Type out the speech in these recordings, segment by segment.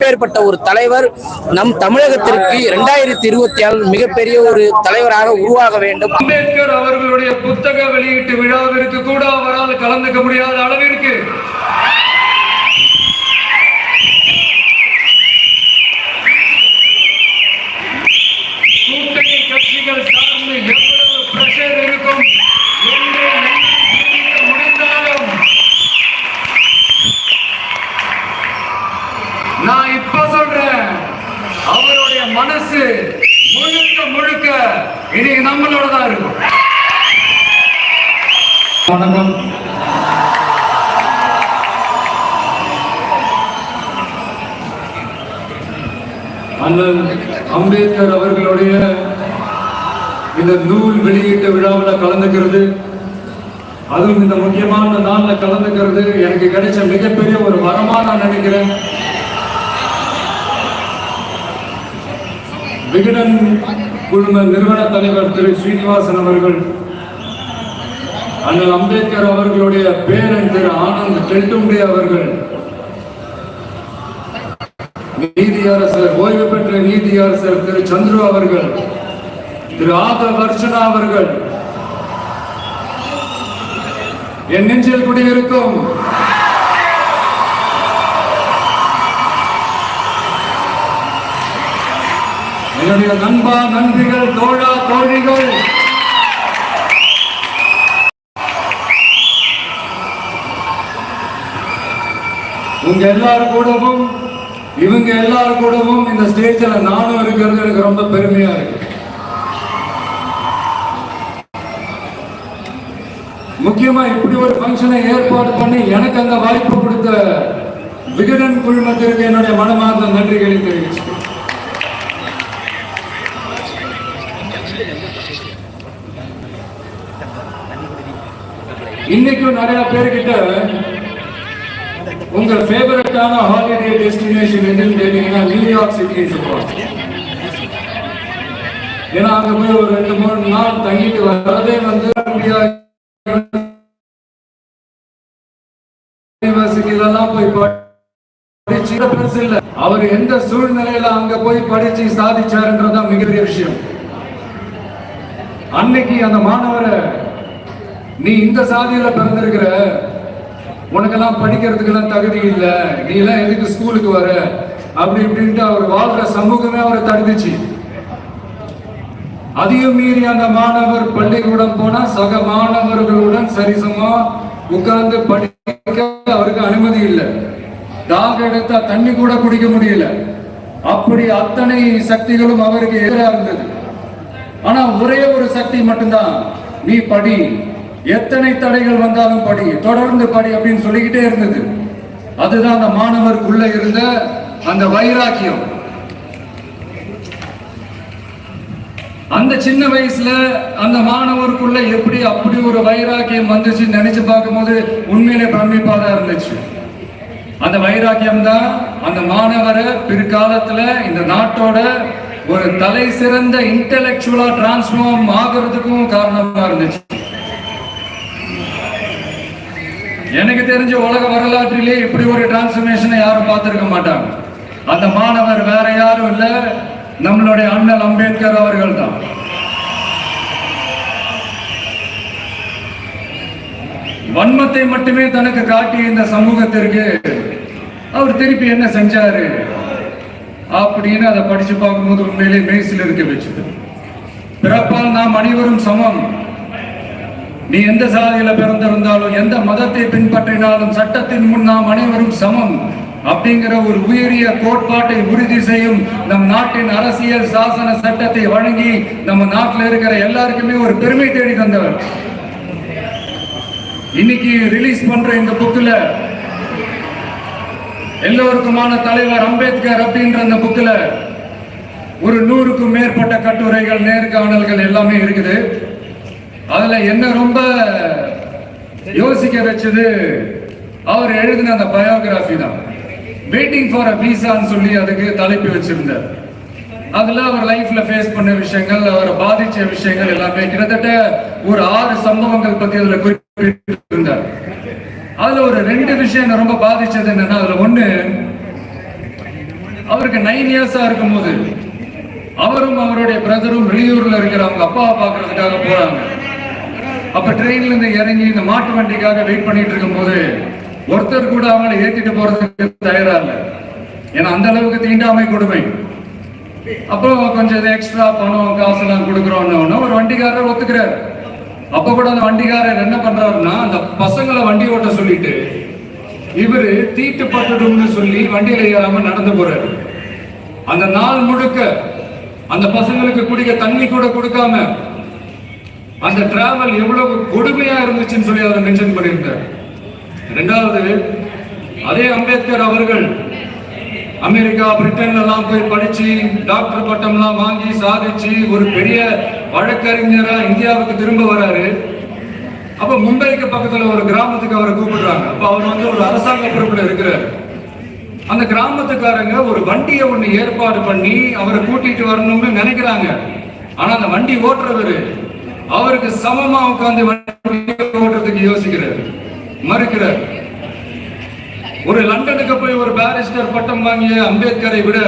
அப்பேற்பட்ட ஒரு தலைவர் நம் தமிழகத்திற்கு 2026 மிகப்பெரிய ஒரு தலைவராக உருவாக வேண்டும். அம்பேத்கர் அவர்களுடைய புத்தக வெளியீட்டு விழாவிற்கு கூட அவரால் கலந்துக்க முடியாத அளவிற்கு கூட்டணி கட்சிகள் சார்ந்து எவ்வளவு பிரஷர் இருக்கும் என்று முடிந்தாலும் நான் இப்ப சொல்றேன், அவருடைய மனசு முழுக்க முழுக்க இனி நம்மளோட தான் இருக்கும். வணக்கம். அண்ணல் அம்பேத்கர் அவர்களுடைய இந்த நூல் வெளியீட்டு விழாவில் கலந்துக்கிறது, அதுவும் இந்த முக்கியமான நாளில் கலந்துக்கிறது எனக்கு கிடைச்ச மிகப்பெரிய ஒரு வரமா நான் நினைக்கிறேன். விகடன் குழும நிறுவன தலைவர் திரு ஸ்ரீனிவாசன் அவர்கள், அண்ணல் அம்பேத்கர் அவர்களுடைய பேரன் திரு ஆனந்த் டெல்டும்பே அவர்கள், நீதியரசர் ஓய்வு பெற்ற நீதியரசர் திரு சந்துரு அவர்கள், திரு ஆதவ் அர்ச்சனா அவர்கள், என் நெஞ்சில் குடியிருக்கும் என்னுடைய நண்பா நண்பிகள், தோழா தோழிகள், உங்க எல்லாரும் கூடவும் இவங்க எல்லாரும் கூடவும் இந்த ஸ்டேஜ்ல நானும் இருக்கிறது எனக்கு ரொம்ப பெருமையா இருக்கு. முக்கியமா இப்படி ஒரு ஃபங்க்ஷனை ஏற்பாடு பண்ணி எனக்கு அந்த வாய்ப்பு கொடுத்த விகடன் குழுமத்திற்கு என்னுடைய மனமார்ந்த நன்றிகளை தெரிவிச்சு, இன்னைக்கும் நிறைய பேர்கிட்ட உங்க ஃபேவரட்டான ஹாலிடே டெஸ்டினேஷன் எதுன்னு கேட்டீங்கன்னா நியூயார்க் சிட்டின்னு சொல்லுவாங்க. ஏன்னா அங்க போய் ஒரு 2-3 நாள் தங்கிட்டு வரதே வந்து யூனிவர்சிட்டிலாம் போய் படிச்சு பெருசு இல்ல, அவர் எந்த சூழ்நிலையில அங்க போய் படிச்சு சாதிச்சாருன்றதான் மிகப்பெரிய விஷயம். அன்னைக்கு அந்த மாணவரை, நீ இந்த சாதியில பிறந்திருக்கிற, உனக்கெல்லாம் படிக்கிறதுக்கெல்லாம் தகுதி இல்லை, நீ எல்லாம் எதுக்கு ஸ்கூலுக்கு வர அப்படி இப்படின்ட்டு அவர் வாழ்ற சமூகமே அவரை தடுத்துச்சு. அதையும் மீறி அந்த மாணவர் பள்ளிக்கூடம் போனா சக மாணவர்களுடன் சரிசமா உட்கார்ந்து படிக்க அவருக்கு அனுமதி இல்லை. தாக எடுத்தா தண்ணி கூட குடிக்க முடியல. அப்படி அத்தனை சக்திகளும் அவருக்கு எதிராக இருந்தது. ஆனா ஒரே ஒரு சக்தி மட்டும்தான், நீ படி, எத்தனை தடைகள் வந்தாலும் படி, தொடர்ந்து படி அப்படின்னு சொல்லிக்கிட்டே இருந்தது. அதுதான் அந்த மாணவருக்குள்ள இருந்த அந்த வைராக்கியம். அந்த சின்ன வயசுல அந்த மாணவருக்குள்ள எப்படி அப்படி ஒரு வைராக்கியம் வந்துச்சு நினைச்சு பார்க்கும்போது உண்மையிலே பிரமிப்பா தான் இருந்துச்சு. அந்த வைராக்கியம் தான் அந்த மாணவரை பிற்காலத்துல இந்த நாட்டோட ஒரு தலை சிறந்த இன்டெலெக்சுவலா டிரான்ஸ்ஃபார்ம் ஆகிறதுக்கும் காரணமா இருந்துச்சு. எனக்கு தெரிஞ்ச உலக வரலாற்றிலே இப்படி ஒரு டிரான்ஸ்ஃபர்மேஷனை யாரும் பார்த்திருக்க மாட்டாங்க. அந்த மாணவர் வேற யாரும் இல்ல, நம்மளுடைய அண்ணல் அம்பேத்கர் அவர்கள் தான். வன்மத்தை மட்டுமே தனக்கு காட்டிய இந்த சமூகத்திற்கு அவர் திருப்பி என்ன செஞ்சாரு அப்படின்னு அதை படிச்சு பார்க்கும்போது உண்மையிலே மெய்சில் இருக்க வச்சது. பிறப்பால் நாம் அனைவரும் சமம், நீ எந்த சாதியில பிறந்திருந்தாலும் எந்த மதத்தை பின்பற்றினாலும் சட்டத்தின் முன் நாம் அனைவரும் சமம் அப்படிங்கிற ஒரு உயரிய கோட்பாட்டை உறுதி செய்யும் நம் நாட்டின் அரசியல் சாசன சட்டத்தை வழங்கி நம்ம நாட்டில் இருக்கிற எல்லாருக்குமே ஒரு பெருமை தேடி தந்தவர். இன்னைக்கு ரிலீஸ் பண்ற இந்த புக்ல எல்லோருக்குமான தலைவர் அம்பேத்கர் அப்படின்ற அந்த புக்ல ஒரு 100க்கும் மேற்பட்ட கட்டுரைகள், நேர்காணல்கள் எல்லாமே இருக்குது. அதுல என்ன ரொம்ப யோசிக்க வச்சது அவர் எழுதின அந்த பயோகிராஃபி தான். வெயிட்டிங் ஃபார் அ வீசான்னு சொல்லி அதுக்கு தலைப்பு வச்சிருந்தார். அதுல அவர் லைஃப்ல ஃபேஸ் பண்ண விஷயங்கள், அவரை பாதிச்ச விஷயங்கள் எல்லாமே கிட்டத்தட்ட ஒரு 6 சம்பவங்கள் பத்தி அதுல குறிப்பிட்டிருந்தார். அதுல ஒரு 2 விஷயம் ரொம்ப பாதிச்சது என்னன்னா, அதுல ஒண்ணு, அவருக்கு 9 இயர்ஸா இருக்கும் போது அவரும் அவருடைய பிரதரும் வெளியூர்ல இருக்கிற அவங்க அப்பாவை பார்க்கறதுக்காக போறாங்க. அப்ப ட்ரெயின்ல இருந்து இறங்கி இந்த மாட்டு வண்டிக்காக வெயிட் பண்ணிட்டு இருக்கும் போது ஒருத்தர் கூட அவங்களை ஏத்திட்டு போறதுக்கு தயாரா இல்லை. ஏன்னா அந்த அளவுக்கு தீண்டாமை கொடுமை. அப்போ கொஞ்சம் எக்ஸ்ட்ரா பணம் காசு எல்லாம் கொடுக்குறோம்னு ஒரு வண்டிக்காரர் ஒத்துக்கிறாரு. அப்ப கூட அந்த வண்டிக்காரர் என்ன பண்றாருன்னா அந்த பசங்களை வண்டி ஓட்ட சொல்லிட்டு இவரு தீட்டு பட்டுடும்னு சொல்லி வண்டியில ஏறாம நடந்து போறாரு. அந்த நாள் முழுக்க அந்த பசங்களுக்கு குடிக்க தண்ணி கூட கொடுக்காம அந்த டிராவல் எவ்வளவு கொடுமையா இருந்துச்சுன்னு சொல்லி அதை மென்ஷன் பண்ணியிருந்தார். இரண்டாவது, அதே அம்பேத்கர் அவர்கள் அமெரிக்கா பிரிட்டன்ல எல்லாம் போய் படிச்சு டாக்டர் பட்டம் எல்லாம் வாங்கி சாதிச்சு ஒரு பெரிய வழக்கறிஞரா இந்தியாவுக்கு திரும்ப வராரு. அப்ப மும்பைக்கு பக்கத்துல ஒரு கிராமத்துக்கு அவரை கூப்பிடுறாங்க. அப்ப அவர் ஒரு அரசாங்க பொறுப்புல இருக்கிறார். அந்த கிராமத்துக்காரங்க ஒரு வண்டியை ஒண்ணு ஏற்பாடு பண்ணி அவரை கூட்டிட்டு வரணும்னு நினைக்கிறாங்க. ஆனா அந்த வண்டி ஓட்டுறவரு அவருக்கு சமமா உட்கார்ந்து வண்டி ஓட்டுறதுக்கு யோசிக்கிறார், மறுக்கிறார். ஒரு லண்டனுக்கு போய் ஒரு பாரிஸ்டர் பட்டம் வாங்கிய அம்பேத்கரை விட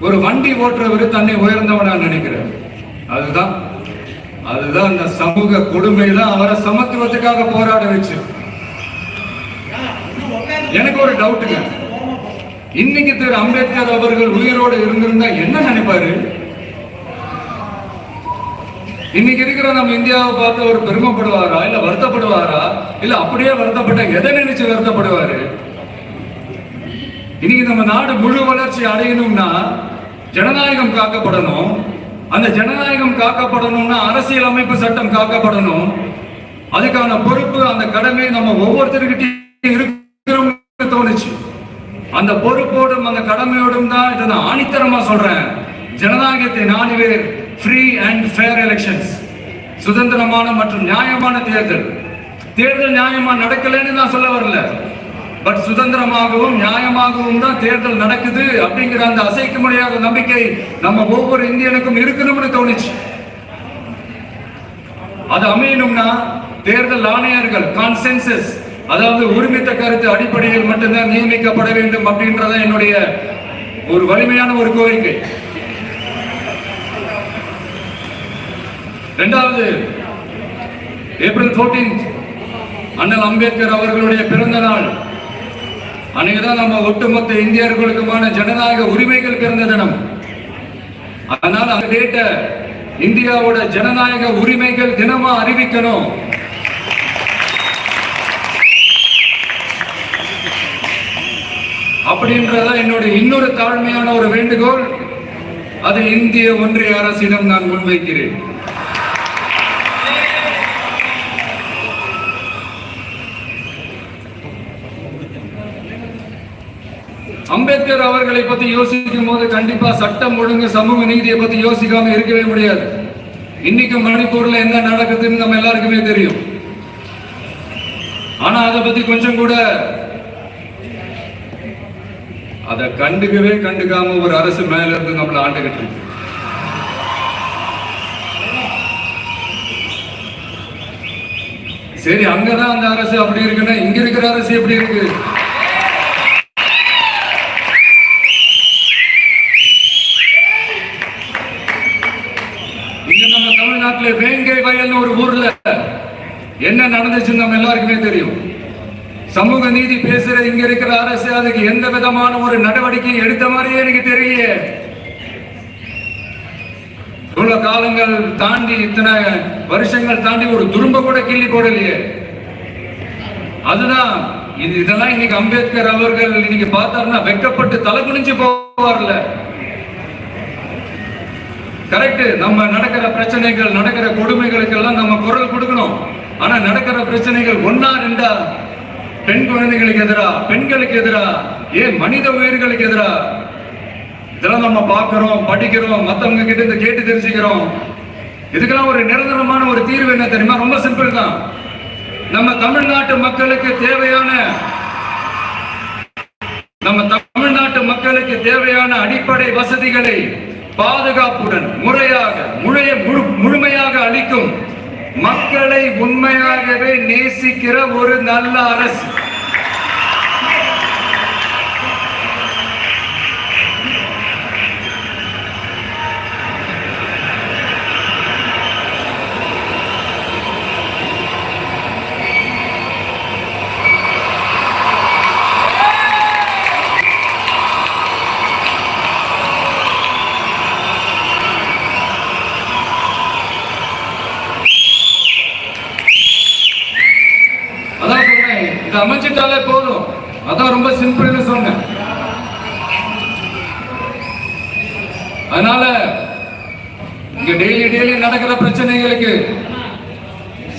ஒரு வண்டி ஓட்டுறவர் தன்னை உயர்ந்தவனா நினைக்கிறார். அதுதான் அந்த சமூக கொடுமை தான் அவரை சமத்துவத்துக்காக போராட வச்சு. எனக்கு ஒரு டவுட்டுங்க, இன்னைக்கு திரு அம்பேத்கர் அவர்கள் உயிரோடு இருந்திருந்தா என்ன நினைப்பாரு? இன்னைக்கு இருக்கிற நம்ம இந்தியாவை பார்த்து அவர் பெருமைப்படுவாரா, இல்ல வருத்தப்படுவாரா, இல்ல அப்படியே வருத்தப்பட்ட எதை நினைச்சு வருத்தப்படுவாரு? இன்னைக்கு நம்ம நாடு முழு வளர்ச்சி அடையணும்னா ஜனநாயகம் காக்கப்படணும். அந்த ஜனநாயகம் காக்கப்படணும்னா அரசியல் அமைப்பு சட்டம் காக்கப்படணும். அதுக்கான பொறுப்பு, அந்த கடமை நம்ம ஒவ்வொருத்தருக்கிட்டையும் இருக்கிறோம்னு தோணுச்சு. அந்த பொறுப்போடும் அந்த கடமையோடும் தான் இதை நான் ஆணித்தரமா சொல்றேன். ஜனநாயகத்தை நாடுவேர் ஃப்ரீ அண்ட் ஃபேர் எலெக்ஷன்ஸ், சுதந்திரமான மற்றும் நியாயமான தேர்தல். தேர்தல் நியாயமா நடக்கலன்னு நான் சொல்ல வரல, பட் சுதந்திரமாகவும் நியாயமாகவும் தான் தேர்தல் நடக்குது அப்படிங்கிற அந்த அசைக்க முடியாத நம்பிக்கை நம்ம ஒவ்வொரு இந்தியனுக்கும் இருக்கணும்னு தோணுச்சு. அது அமையணும்னா தேர்தல் ஆணையர்கள் கான்சென்சஸ், அதாவது ஒருமித்த கருத்து அடிப்படையில் மட்டும்தான் நியமிக்கப்பட வேண்டும் அப்படின்றத என்னுடைய ஒரு வலிமையான ஒரு கோரிக்கை. இரண்டாவது, ஏப்ரல் 14 அண்ணல் அம்பேத்கர் அவர்களுடைய பிறந்த நாள். அன்னைக்குதான் நம்ம ஒட்டுமொத்த இந்தியர்களுக்குமான ஜனநாயக உரிமைகள் பிறந்த தினம். அதனால அந்த டேட்ட இந்தியாவோட ஜனநாயக உரிமைகள் தினமா அறிவிக்கணும். அப்படின்றத என்னுடைய இன்னொரு தாழ்மையான ஒரு வேண்டுகோள். அதை இந்திய ஒன்றிய அரசிடம் நான் முன்வைக்கிறேன். அம்பேத்கர் அவர்களை பத்தி யோசிக்கும் போது கண்டிப்பா சட்டம் ஒழுங்கு சமூக நீதியை பத்தி யோசிக்காம இருக்கவே முடியாது. இன்னைக்கு மணிப்பூர்ல என்ன நடக்குதுன்னு நம்ம எல்லாருக்குமே தெரியும். ஆனா அதை பத்தி கொஞ்சம் கூட அதை கண்டுக்காம ஒரு அரசு மேல இருந்து நம்மள ஆண்டுகிட்டு இருக்கு. சரி, அங்கதான் அந்த அரசு அப்படி இருக்குன்னா இங்க இருக்கிற அரசு எப்படி இருக்கு? நம்ம தமிழ்நாட்டில் வேங்கை வயல்னு ஒரு ஊர்ல என்ன நடந்துச்சுன்னு நம்ம எல்லாருக்குமே தெரியும். சமூக நீதி பேசுற இங்க இருக்கிற அரசு அதுக்கு எந்த விதமான ஒரு நடவடிக்கை எடுத்த மாதிரியே எனக்கு தெரியலையே. இவ்வளவு காலங்கள் தாண்டி, இத்தனை வருஷங்கள் தாண்டி ஒரு துரும்ப கூட கிள்ளி போடலையே. அதுதான் இதெல்லாம் இன்னைக்கு அம்பேத்கர் அவர்கள் இன்னைக்கு பார்த்தாருன்னா வெக்கப்பட்டு தலை குனிஞ்சு போவார்ல. கரெக்ட், நம்ம நடக்கிற பிரச்சனைகள், நடக்கிற கொடுமைகளுக்கு எல்லாம் நம்ம குரல் கொடுக்கணும். ஆனா நடக்கிற பிரச்சனைகள் ஒன்னா ரெண்டா, பெண் குழந்தைகளுக்கு எதிரா, பெண்களுக்கு எதிரா, ஏன் மனித உயிர்களுக்கு எதிரா, இதெல்லாம் நம்ம பார்க்கிறோம், படிக்கிறோம், மத்தவங்க கிட்ட இருந்து கேட்டு தெரிஞ்சுக்கிறோம். இதுக்கெல்லாம் ஒரு நிரந்தரமான ஒரு தீர்வு என்ன தெரியுமா? ரொம்ப சிம்பிள் தான். நம்ம தமிழ்நாட்டு மக்களுக்கு தேவையான அடிப்படை வசதிகளை பாதுகாப்புடன் முழுமையாக அளிக்கும், மக்களை உண்மையாகவே நேசிக்கிற ஒரு நல்ல அரசு. அமைஞ்சிட்டாலே போதும். அதான் ரொம்ப சிம்பிள்னு சொன்னேன். அதனால இங்க டெய்லி நடக்கிற பிரச்சனைகளுக்கு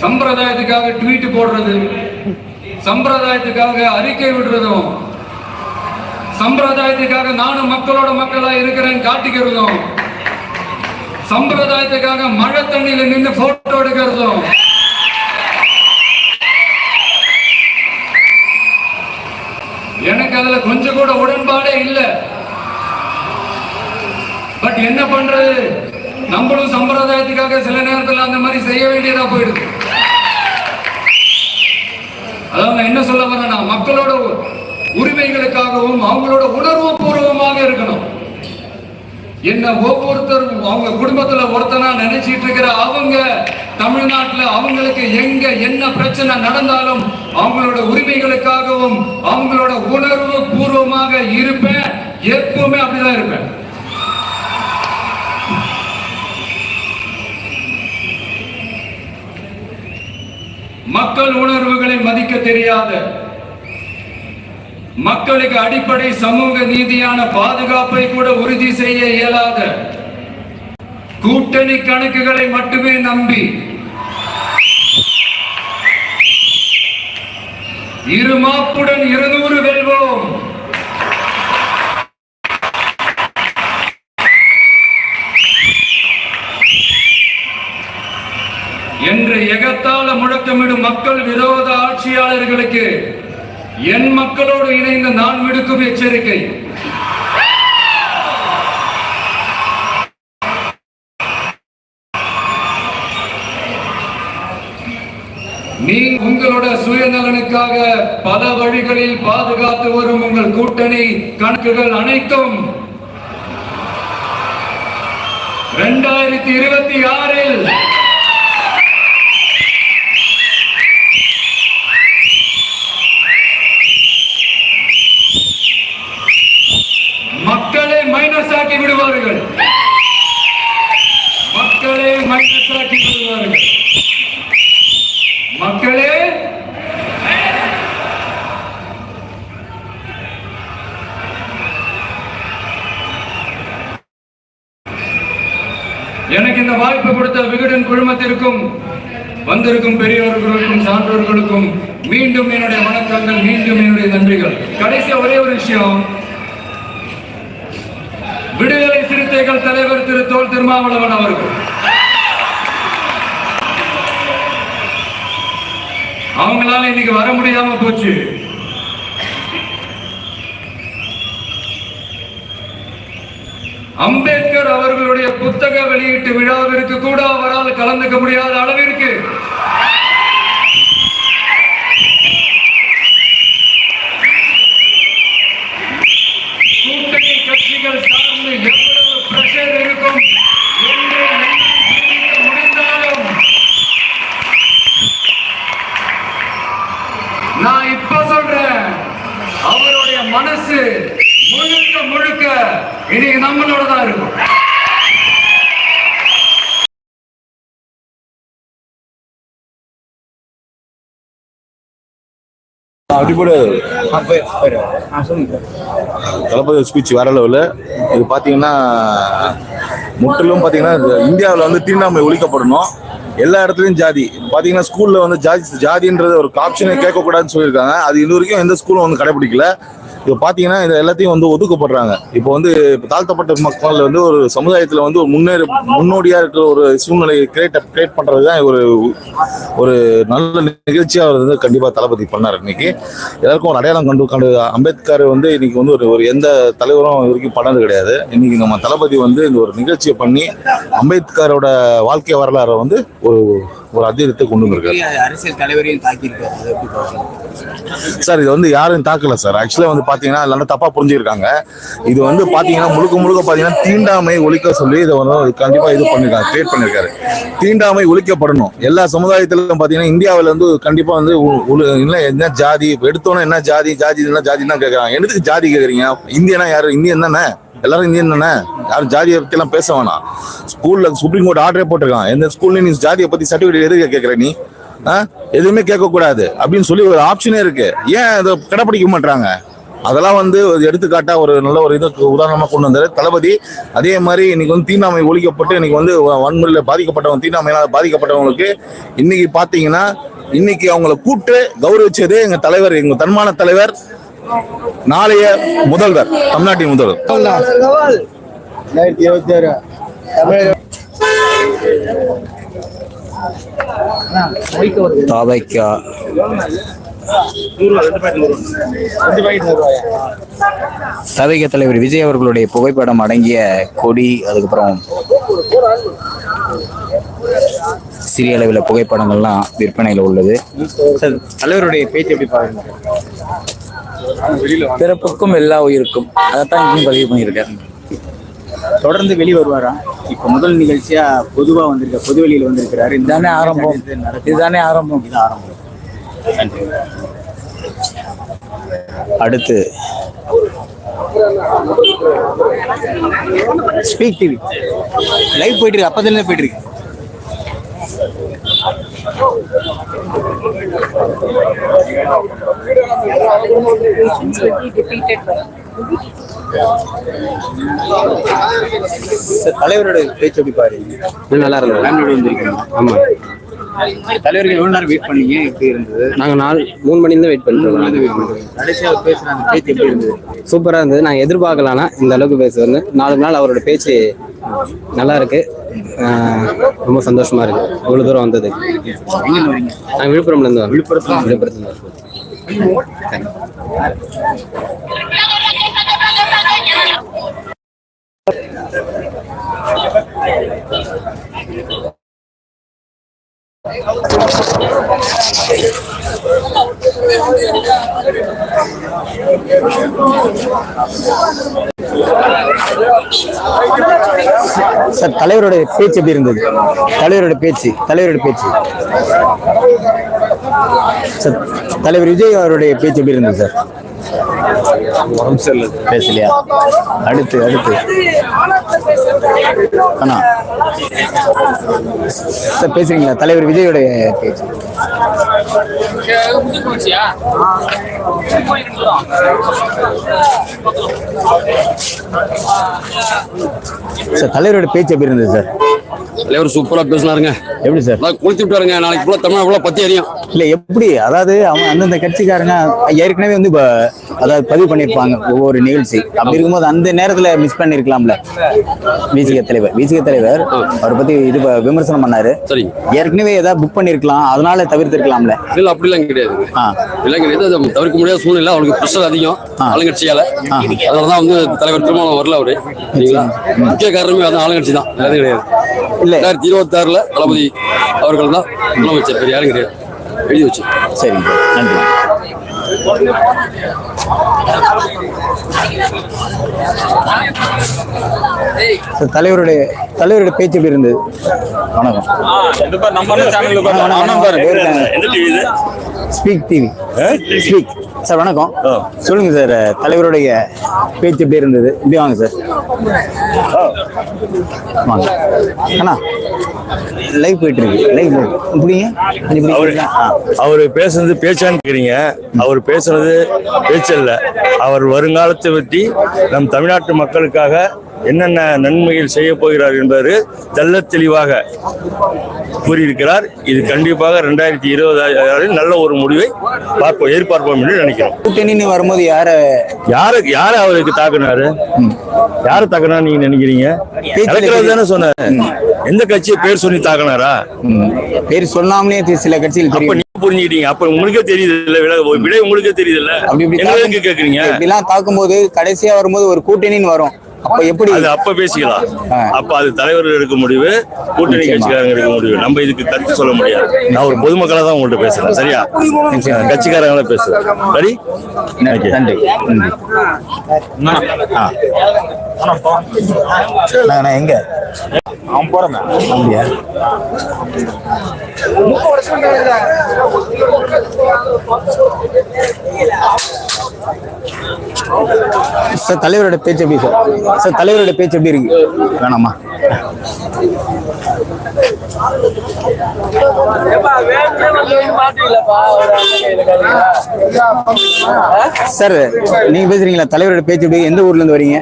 சம்பிரதாயத்துக்காக ட்வீட் போடுறது, சம்பிரதாயத்துக்காக அறிக்கை விடுறதும், சம்பிரதாயத்துக்காக நானும் மக்களோட மக்களா இருக்கிறேன் காட்டிக்கிறதும், சம்பிரதாயத்துக்காக மழை தண்ணியில நின்று போட்டோ எடுக்கிறதும், எனக்கு அதுல கொஞ்சம் கூட உடன்பாடே இல்லை. பட் என்ன பண்றது, நம்மளும் சம்பிரதாயத்துக்காக சில நேரத்தில் அந்த மாதிரி செய்ய வேண்டியதா போயிடுது. அதாவது நான் என்ன சொல்ல வரேன்னா, மக்களோட உரிமைகளுக்காகவும் அவங்களோட உணர்வு பூர்வமாக இருக்கணும். என்ன ஒவ்வொருத்தரும் அவங்க குடும்பத்துல ஒருத்தனா நினைச்சிட்டு இருக்கிற அவங்க தமிழ்நாட்டுல அவங்களுக்கு எங்க என்ன பிரச்சனை நடந்தாலும் அவங்களோட உரிமைகளுக்காகவும் அவங்களோட உணர்வு பூர்வமாக இருப்பேன். எப்பவுமே அப்படிதான் இருப்பேன். மக்கள் உணர்வுகளை மதிக்க தெரியாத, மக்களுக்கு அடிப்படை சமூக நீதியான பாதுகாப்பை கூட உறுதி செய்ய இயலாத, கூட்டணி கணக்குகளை மட்டுமே நம்பி இருமாப்புடன் 200 வெல்வோம் என்று எகத்தால முழக்கமிடும் மக்கள் விரோத ஆட்சியாளர்களுக்கு என் மக்களோடு இணைந்து நான் விடுக்கும் எச்சரிக்கை, நீ உங்களோட சுயநலனுக்காக பல வழிகளில் பாதுகாத்து வரும் உங்கள் கூட்டணி கணக்குகள் அனைத்தும் 2026 மக்களே மைனஸ் ஆக்கி விடுவார்கள். மக்களே மைனஸ் ஆக்கி விடுவார்கள். மக்களே எனக்கு இந்த வாய்ப்பு கொடுத்த விகடன் குழுமத்திற்கும் வந்திருக்கும் பெரியவர்களுக்கும் சான்றோர்களுக்கும் மீண்டும் என்னுடைய வணக்கங்கள், மீண்டும் என்னுடைய நன்றிகள். கடைசியா ஒரே ஒரு விஷயம், விடுதலை சிறுத்தைகள் தலைவர் திரு தோல் திருமாவளவன் அவர்கள் அவங்களால இன்னைக்கு வர முடியாம போச்சு. அம்பேத்கர் அவர்களுடைய புத்தக வெளியீட்டு விழாவிற்கு கூட அவரால் கலந்துக்க முடியாத அளவிற்கு கூட்டணி கட்சிகள் சார்ந்து எவ்வளவு பிரஷர் இருக்கும் என்று முடிந்தாலும் நான் இப்ப சொல்றேன், அவருடைய மனசு முழுக்க முழுக்க இன்னைக்கு நம்மளோட தான் இருக்கும். தளபதி ஸ்பீச் வேற லெவலு. இது பார்த்தீங்கன்னா முற்றிலும் பார்த்தீங்கன்னா இந்தியாவில் வந்து தீண்டாமை ஒழிக்கப்படணும். எல்லா இடத்துலையும் ஜாதி பார்த்தீங்கன்னா ஸ்கூலில் வந்து ஜாதின்றது ஒரு ஆப்ஷனை கேட்கக்கூடாதுன்னு சொல்லியிருக்காங்க. அது இது வரைக்கும் எந்த ஸ்கூலும் வந்து கடைபிடிக்கல. இப்போ பார்த்தீங்கன்னா இது எல்லாத்தையும் வந்து ஒதுக்கப்படுறாங்க. இப்போ வந்து தாழ்த்தப்பட்ட மக்கள் வந்து ஒரு சமுதாயத்தில் வந்து ஒரு முன்னோடியாக இருக்கிற ஒரு சூழ்நிலையை கிரியேட் பண்ணுறது தான் ஒரு நல்ல நிகழ்ச்சியாக அவர் வந்து கண்டிப்பாக தளபதி பண்ணார். இன்னைக்கு எல்லாருக்கும் ஒரு அடையாளம் கண்டு அம்பேத்கர் வந்து இன்னைக்கு வந்து ஒரு எந்த தலைவரும் இது வரைக்கும் பண்ணது கிடையாது. இன்னைக்கு நம்ம தளபதி வந்து இந்த ஒரு நிகழ்ச்சியை பண்ணி அம்பேத்கரோட வாழ்க்கை வரலாறை வந்து ஒரு அதிரத்தை கொண்டு வந்திருக்காரு. அரசியல் தலைவரையும் தாக்கியிருக்காரு சார். இது வந்து யாரும் தாக்கல சார். ஆக்சுவலா வந்து பாத்தீங்கன்னா எல்லாரும் தப்பா புரிஞ்சிருக்காங்க. இது வந்து பாத்தீங்கன்னா முழுக்க பாத்தீங்கன்னா தீண்டாமை ஒழிக்க சொல்லி இதை வந்து கண்டிப்பா இது பண்ணிருக்காங்க, கிரியேட் பண்ணிருக்காரு. தீண்டாமை ஒழிக்கப்படணும் எல்லா சமுதாயத்திலும். பாத்தீங்கன்னா இந்தியாவில வந்து கண்டிப்பா வந்து என்ன ஜாதி எடுத்தோன்னா என்ன ஜாதி தான் கேட்கறாங்க. என்னத்துக்கு ஜாதி கேட்கறீங்க? இந்தியனா யாரு? இந்தியன் தானே. எல்லாரும் இந்தியன் தானே, யாரும் ஜாதியை பத்தி எல்லாம் பேச வேணாம். ஸ்கூல்ல சுப்ரீம் கோர்ட் ஆர்டரே போட்டிருக்கான், எந்த ஸ்கூல்ல நீ ஜாதியை பத்தி சர்டிபிகேட் எதுக்கு கேட்கற நீ, எதுவுமே கேட்கக்கூடாது அப்படின்னு சொல்லி ஒரு ஆப்ஷனே இருக்கு. ஏன் அதை கடைப்பிடிக்க மாட்டாங்க? அதெல்லாம் வந்து எடுத்துக்காட்டா ஒரு நல்ல ஒரு இதுக்கு உதாரணமா கொண்டு வந்தாரு தளபதி. அதே மாதிரி இன்னைக்கு வந்து தீண்டாமை ஒழிக்கப்பட்டு இன்னைக்கு வந்து வன்முறையில் பாதிக்கப்பட்டவங்க, தீண்டாமையினால் பாதிக்கப்பட்டவங்களுக்கு இன்னைக்கு பாத்தீங்கன்னா இன்னைக்கு அவங்களை கூட்டு கௌரவிச்சது எங்க தலைவர், எங்க தன்மான தலைவர், நாளைய முதல்வர், தமிழ்நாட்டின் முதல்வர். 2026 தாவைக்கா தவிக தலைவர் விஜய் அவர்களுடைய புகைப்படம் அடங்கிய கொடி, அதுக்கப்புறம் சிறிய அளவில் புகைப்படங்கள்லாம் விற்பனையில் உள்ளது. தலைவருடைய பேச்சு எப்படி பாருங்க? பிறப்புக்கும் எல்லா உயிருக்கும், அதைத்தான் இன்னும் பதிவு பண்ணியிருக்காரு. தொடர்ந்து வெளியே வருவாரா? இப்ப முதல் நிகழ்ச்சியா பொதுவா வந்திருக்க, பொது வெளியில வந்திருக்கிறாரு. இதுதானே ஆரம்பம், இதுதானே ஆரம்பம். இது ஆரம்பம். அடுத்து ஸ்பீக் டிவி லைவ் போயிட்டு இருக்கு, அப்பதுல போயிட்டு இருக்கு. தலைவரோட பேச்சு எப்படி பாருங்க? நல்லா இருக்கு. ஃபேமிலியோட வந்திருக்கீங்க. ஆமா. தலைவருக்கு எவ்வளவு நேரம் வெயிட் பண்ணீங்க? எப்படி இருந்தது? நாங்க 3 மணி தான் வெயிட் பண்ணிட்டு கடைசியா பேசுற அந்த பேச்சு எப்படி இருந்தது? சூப்பரா இருந்தது. நான் எதிர்பார்க்கலாம்னா இந்த அளவுக்கு பேசுவேன்னு. 4 நாள் அவரோட பேச்சு நல்லா இருக்கு. ரொம்ப சந்தோஷமா இருக்கு இவ்வளவு தூரம் வந்தது. எங்க வரீங்க? நான் விழுப்புரம்ல இருந்து வரேன். விழுப்புரத்துல சார், தலைவரோட பேச்சு எப்படி இருந்தது? தலைவரோட பேச்சு சார், தலைவர் விஜய் அவருடைய பேச்சு எப்படி இருந்தது சார்? பேசலையா? அடுத்து அண்ணா சார் பேசுறீங்களா? தலைவர் விஜயோடைய பேச்சு. சார், தலைவரோட பேச்சு எப்படி இருந்தது சார்? தலைவர் சூப்பரா பேசினாருங்க. எப்படி சார்? கொளுத்தி விட்டாருங்க. நாளைக்கு ஃபுல்லா தமிழ் பத்தி அறியும். இல்ல எப்படி, அதாவது அவங்க அந்தந்த கட்சிக்காரங்க ஏற்கனவே வந்து அதாவது பதிவு பண்ணிருப்பாங்க ஒவ்வொரு நிகழ்ச்சி. அப்படி இருக்கும்போது அந்த நேரத்துல மிஸ் பண்ணிருக்கலாம்ல. விசிக தலைவர் அவரை பத்தி இது விமர்சனம் பண்ணாரு. சரி, ஏற்கனவே ஏதாவது புக் பண்ணிருக்கலாம், அதனால தவிர்த்திருக்கலாம்ல. இல்ல அப்படிலாம் கிடையாது. தவிர்க்க முடியாத சூழ்நிலை. அவருக்கு பிரஷர் அதிகம் ஆளுங்கட்சியால. அதனாலதான் வந்து தலைவர் திருமணம் வரல அவரு. முக்கிய காரணமே அதான் ஆளுங்கட்சி தான், எதுவும் கிடையாது. இல்ல 2026 தளபதி அவர்கள் தான் முதலமைச்சர், வேறு யாரும் கிடையாது. எழுதி வச்சு. சரிங்க, நன்றி. தலைவருடைய பேச்சு எப்படி இருந்தது? வணக்கம். ஸ்பீக் டிவி ஸ்பீக் சார், வணக்கம். சொல்லுங்க சார், தலைவருடைய பேச்சு எப்படி இருந்தது? இப்படி வாங்க சார், வாங்க அண்ணா. லைவ் போயிட்டு இருக்கு, லைவ் இப்படிங்க. அவரு பேசுனது பேச்சான்னு கேக்குறீங்க. அவர் பேசுனது பேச்சல்ல. அவர் வருங்காலத்தை பற்றி நம் தமிழ்நாட்டு மக்களுக்காக என்னென்ன நன்மைகள் செய்ய போகிறார் என்பது தெள்ள தெளிவாக கூறியிருக்கிறார். இது கண்டிப்பாக 2026 நல்ல ஒரு முடிவை எதிர்பார்ப்போம் என்று நினைக்கிறோம். கூட்டணி வரும்போது யார அவருக்கு தாக்குனாரு? யாரு தாக்குனா நீங்க நினைக்கிறீங்க? தானே சொன்னாரு. எந்த கட்சியை பேர் சொல்லி தாக்குனாரா? பேர் சொல்லாமலே சில கட்சிகள் தெரியும். நீங்க புரிஞ்சுக்கிட்டீங்க. அப்ப உங்களுக்கே தெரியுது இல்ல, விட உங்களுக்கே தெரியுது இல்ல. அப்படி கேக்குறீங்க. இப்படிலாம் தாக்கும்போது கடைசியா வரும்போது ஒரு கூட்டணின்னு வரும். அப்ப எப்படி அது அப்ப பேசிக்கலாம். அப்ப அது தலைவர் எடுக்க முடிவு, கூட்டணி கட்சிக்காரங்க எடுக்க முடிவு. நம்ம இதுக்கு கருத்து சொல்ல முடியாது. நான் ஒரு பொதுமக்களா தான் உங்கள்கிட்ட பேசுறேன். சரியா? கட்சிக்காரங்கள பேசுறேன். சரி, நன்றி. எங்க அவன் போறேன் அப்படியா? சார் தலைவரோட பேச்சு எப்படி சார்? சார் தலைவரோட பேச்சு எப்படி இருக்கு? வேணாமா? சார் நீங்க பேசுறீங்களா? தலைவரோட பேச்சு எப்படி? எந்த ஊர்ல இருந்து வரீங்க?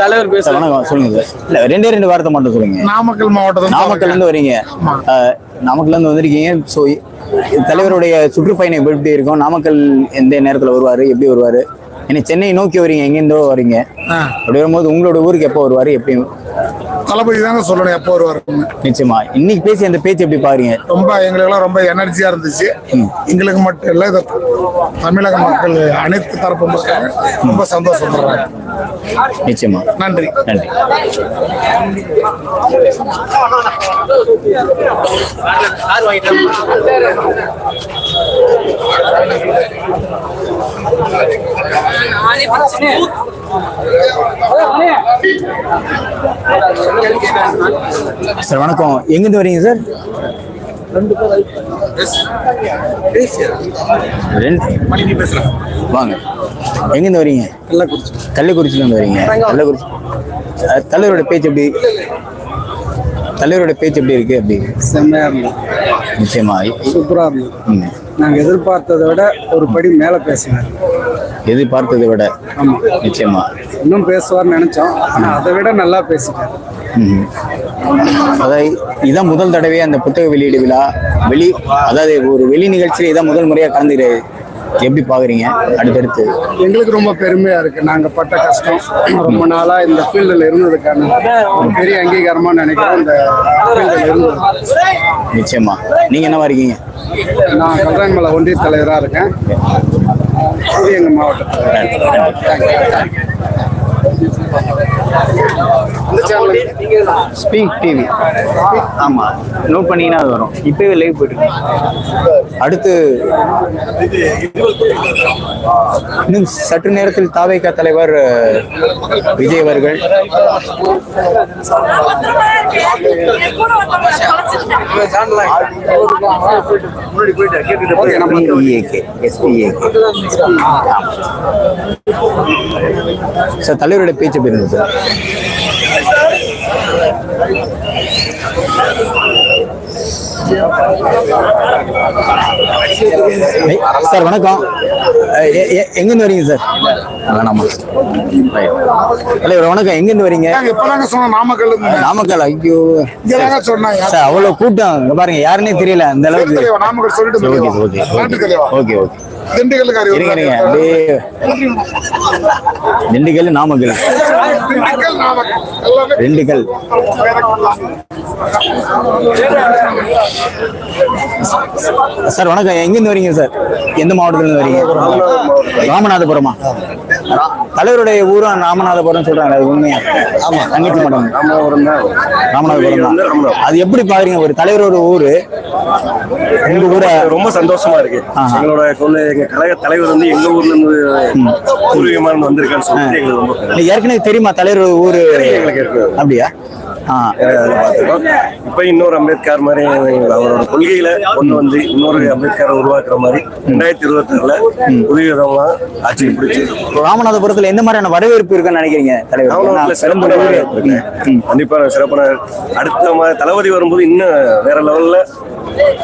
தலைவர் பேச வணக்கம், சொல்லுங்க சார். இல்ல ரெண்டு வார்த்தை மட்டும் சொல்லுங்க. நாமக்கல் மாவட்டத்தில் நாமக்கல்ல இருந்து வரீங்க. நாமக்கல்ல இருந்து வந்திருக்கீங்க. ஸோ தலைவருடைய சுற்றுப்பயணம் எப்படி இருக்கும்? நாமக்கல் எந்த நேரத்துல வருவாரு, எப்படி வருவாரு? ஏன்னா சென்னை நோக்கி வரீங்க, எங்கேருந்தோ வரீங்க. அப்படி வரும்போது உங்களோட ஊருக்கு எப்போ வருவாரு? எப்படி? தளபதி தாங்க சொல்லணும் எப்போ வருவாரு. நிச்சயமா இன்னைக்கு பேசி அந்த பேச்சு எப்படி பாருங்க? ரொம்ப எங்களுக்கெல்லாம் ரொம்ப எனர்ஜியா இருந்துச்சு. எங்களுக்கு மட்டும் இல்லை, இது தமிழக மக்கள் அனைத்து தரப்பு மக்கள் ரொம்ப சந்தோஷப்படுறாங்க. நிச்சயமா நன்றி. நன்றி. சார் வணக்கம், எங்கிருந்து வரீங்க சார்? வாங்க, எங்கிருந்து வரீங்க? கள்ளக்குறிச்சியில இருந்து வரீங்க. கள்ளக்குறிச்சி தலைவரோட பேச்சு எப்படி? தலைவரோட பேச்சு எப்படி இருக்கு? அப்படி செம்மையா இருந்தது. நிச்சயமா சூப்பரா இருந்தது. நாங்க எதிர்பார்த்ததை விட ஒரு படி மேல பேசினார். எதிர்பார்த்ததை விட? ஆமா, நிச்சயமா இன்னும் பேசுவார்னு நினைச்சோம். ஆனா அதை விட நல்லா பேசிட்டார். அதாவது இதான் முதல் தடவை அந்த புத்தக வெளியீடு விழா அதாவது ஒரு வெளி நிகழ்ச்சியில இதான் முதல் முறையா கலந்துக்கிறது. எப்படி பாக்குறீங்க? அடுத்தடுத்து எங்களுக்கு ரொம்ப பெருமையா இருக்கு. நாங்க பட்ட கஷ்டம் ரொம்ப நாளா இந்த ஃபீல்டுல இருந்ததுக்கான ஒரு பெரிய அங்கீகாரமா நினைக்கிறோம். இந்த ஃபீல்டுல இருந்தது. நிச்சயமா. நீங்க என்னவா இருக்கீங்க? நான் கல்றாங்கமலை ஒன்றிய தலைவரா இருக்கேன். இது எங்க மாவட்டத்தில். Speak TV. ஆமா, நோட் பண்ணீங்கன்னா அது வரும். இப்பவே லைவ் போயிட்டு அடுத்து இன்னும் சற்று நேரத்தில் தாவேகா தலைவர் விஜய் அவர்கள் சார் தலைவருடைய பேச்சு எப்படி இருந்தது சார்? சார் வணக்கம், எங்கிருந்து வரீங்க சார்? வேணாமா? தலைவர் வணக்கம், எங்கிருந்து வரீங்க? இப்பதாங்க சொன்னோம் நாமக்கல். நாமக்கல். ஐயோ சொன்னாங்க சார், அவ்வளவு கூட்டம். இங்க பாருங்க, யாருன்னே தெரியல அந்த அளவுக்கு. நாமக்கல் சொல்லிட்டு ஓகே ஓகே. திண்டுக்கல் அப்படியே திண்டுக்கல் நாமக்கல் திண்டுக்கல். சார் வணக்கம், எங்கிருந்து வரீங்க சார்? எந்த மாவட்டத்துல இருந்து வரீங்க? ராமநாதபுரமா? தலைவருடைய ஊரும் ராமநாதபுரம் சொல்றாங்க, அது உண்மையா? ஆமா, தங்கச்சி மடம் ராமநாதபுரம் தான். அது எப்படி பாக்குறீங்க? ஒரு தலைவரோட ஊரு, எங்க ஊர ரொம்ப சந்தோஷமா இருக்கு. எங்களோட எங்க கழக தலைவர் வந்து எங்க ஊர்ல இருந்து பூர்வீகமா இருந்து வந்திருக்கான்னு சொல்லிட்டு எங்களுக்கு ரொம்ப ஏற்கனவே தெரியுமா தலைவர் ஊரு? அப்படியா? இப்ப இன்னொரு அம்பேத்கர் மாதிரி அவரோட கொள்கையில கொண்டு வந்து இன்னொரு அம்பேத்கரை உருவாக்குற மாதிரி 2026ல உதவிதமா ஆட்சி பிடிச்சு. ராமநாதபுரத்துல எந்த மாதிரியான வரவேற்பு இருக்குன்னு நினைக்கிறீங்க தலைவர்? சிறப்பான கண்டிப்பா சிறப்பான. அடுத்த தளபதி வரும்போது இன்னும் வேற லெவல்ல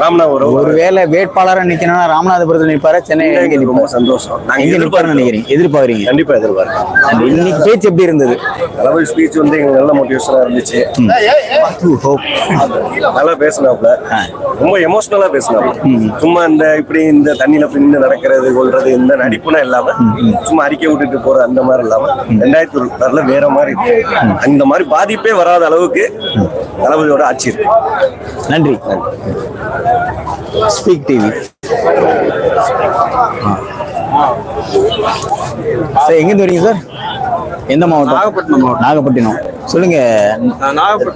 ராமநாதபுரம் ஒருவேளை வேட்பாளரா நிக்கணும்னா ராமநாதபுரத்துல நிப்பாரு, சென்னை ரொம்ப சந்தோஷம். நாங்க எதிர்பார்க்க நினைக்கிறீங்க, எதிர்பார்க்கறீங்க? கண்டிப்பா எதிர்பார்க்கிறேன். இன்னைக்கு பேச்சு எப்படி இருந்தது? தளபதி ஸ்பீச் வந்து எங்களுக்கு நல்ல மோட்டிவேஷனா இருந்துச்சு. நல்லா பேசினாப்ல, ரொம்ப எமோஷனலா பேசினாப்ல. சும்மா இந்த தண்ணியில பின்னு நடக்கிறது கொள்றது இந்த நடிப்புனா இல்லாம சும்மா அறிக்கை விட்டுட்டு போற அந்த மாதிரி இல்லாம 2026ல வேற மாதிரி அந்த மாதிரி பாதிப்பே வராத அளவுக்கு தளபதியோட ஆட்சி இருக்கு. நன்றி. Speak TV. சார் எங்கிருந்து வரீங்க சார்? எந்த மாவட்டம்? நாகப்பட்டினம். நாகப்பட்டினம். சொல்லுங்க,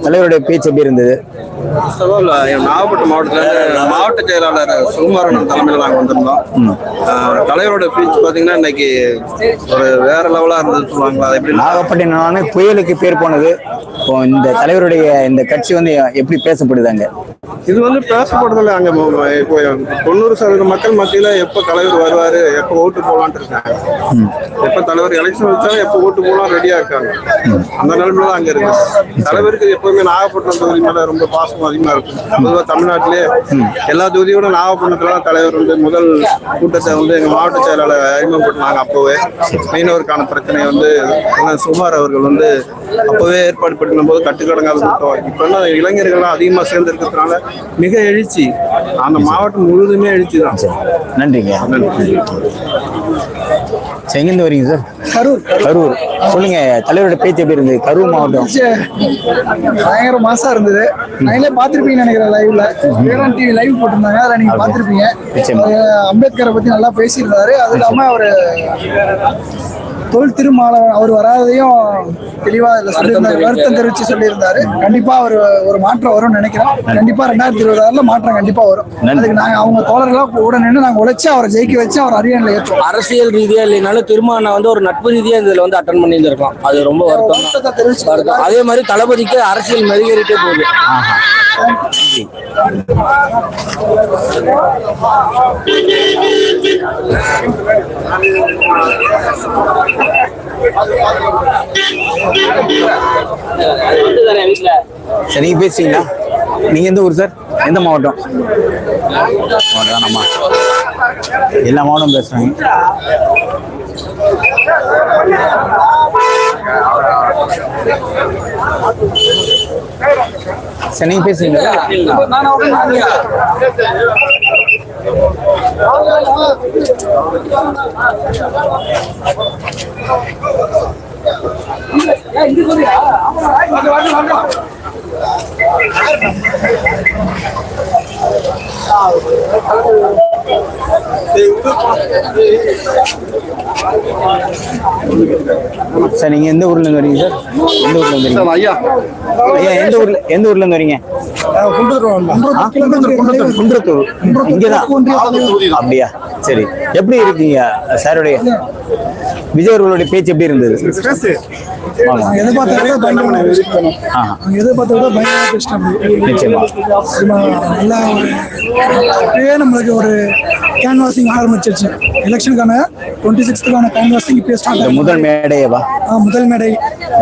தலைவருடைய பேச்சு எப்படி இருந்தது? நாகப்பட்டினம் மாவட்டத்தில் மாவட்ட செயலாளர் சுகுமாரன் தலைமையில் நாங்கள் வந்திருந்தோம். தலைவரோட ஸ்பீச் பார்த்தீங்கன்னா இன்னைக்கு ஒரு வேற லெவலாக இருந்ததுன்னு சொல்லுவாங்களா? அது எப்படி நாகப்பட்டினம் புயலுக்கு பேர் போனது. இப்போ இந்த தலைவருடைய இந்த கட்சி வந்து எப்படி பேசப்படுதாங்க? இது வந்து பேசப்படுறதில்ல. அங்கே இப்போ 90% மக்கள் மத்தியில் எப்போ தலைவர் வருவார், எப்போ ஓட்டு போகலான்ட்டு இருக்காங்க. எப்போ தலைவர் எலெக்ஷன் வச்சாலும் எப்போ ஓட்டு போகலாம் ரெடியாக இருக்காங்க. அந்த நிலைமையில தான் அங்கே இருக்கு. தலைவருக்கு எப்பவுமே நாகப்பட்டினம் தொகுதி மேலே ரொம்ப பாசம் அதிகமாக இருக்கும். பொதுவாக தமிழ்நாட்டிலே எல்லா தொகுதியோட நாகப்பட்டினத்துல தான் தலைவர் வந்து முதல் கூட்டத்தை வந்து எங்கள் மாவட்ட செயலாளர் அறிமுகப்படுத்தினாங்க. அப்போவே மீனவருக்கான பிரச்சனையை வந்து சுமார் அவர்கள் வந்து அப்போவே ஏற்பாடு படுத்தின போது கட்டுக்கடங்காத கூட்டம். இப்போ இளைஞர்கள்லாம் அதிகமாக சேர்ந்திருக்கிறதுனால மிக எழுச்சி, அந்த மாவட்டம் முழுவதுமே எழுச்சி தான். நன்றிங்க. எங்கேருந்து வரீங்க சார்? கரூர். சொல்லுங்க, தலைவரோட பேச்சு எப்படி இருந்தது? கரூர் மாவட்டம் பயங்கர மாசா இருந்தது. நீங்களே பார்த்திருப்பீங்கன்னு நினைக்கிறேன். லைவ்ல வேளாண் டிவி லைவ் போட்டிருந்தாங்க, அதை நீங்க பார்த்திருப்பீங்க. அம்பேத்கரை பத்தி நல்லா பேசியிருந்தாரு. அது இல்லாம அவரு தொல் திருமாவளவன் அவர் வராதையும் தெளிவா சொல்லியிருந்தாரு, வருத்தம் தெரிவிச்சு சொல்லியிருந்தாரு. கண்டிப்பா அவர் ஒரு மாற்றம் வரும்னு நினைக்கிறேன். கண்டிப்பா 2026 மாற்றம் கண்டிப்பா வரும். அதுக்கு நாங்க அவங்க தோழர்களா கூட நின்று நாங்க உழைச்சு அவரை ஜெயிக்க வச்சு அவர் அரியணையில ஏற்றோம். அரசியல் ரீதியா இல்லைனாலும் திருமாவளவன் வந்து ஒரு நட்பு ரீதியா இதுல வந்து அட்டன் பண்ணியிருந்திருக்கோம். அது ரொம்ப வருத்தம் தெரிவிச்சு. அதே மாதிரி தளபதிக்கு அரசியல் மெருகேறிட்டே போகுது. சரி, நீங்க பேசுறீங்களா? நீங்க எந்த ஊர் சார்? எந்த மாவட்டம்? ஆமா, எல்லா மாவட்டம் பேசுறாங்க. சரி, நீங்க பேசுறீங்களா? சார், நீங்க எந்த ஊர்ல இருந்து வரீங்க சார்? எந்த ஊர்ல இருந்து வரீங்க? ஐயா, எந்த ஊர்ல இருந்து வரீங்க? குன்றத்தூர். இங்கதான். அப்படியா? சரி, எப்படி இருக்கீங்க சாருடைய விஜய் அவர்களுடைய பேச்சு எப்படி இருந்தது? நம்மளுக்கு ஒரு கேன்வாசிங் ஆரம்பிச்சிருச்சு. எலெக்ஷனுக்கான 26க்கான கேன்வாசிங் இப்போ ஸ்டார்ட். முதல் மேடையவா? முதல் மேடை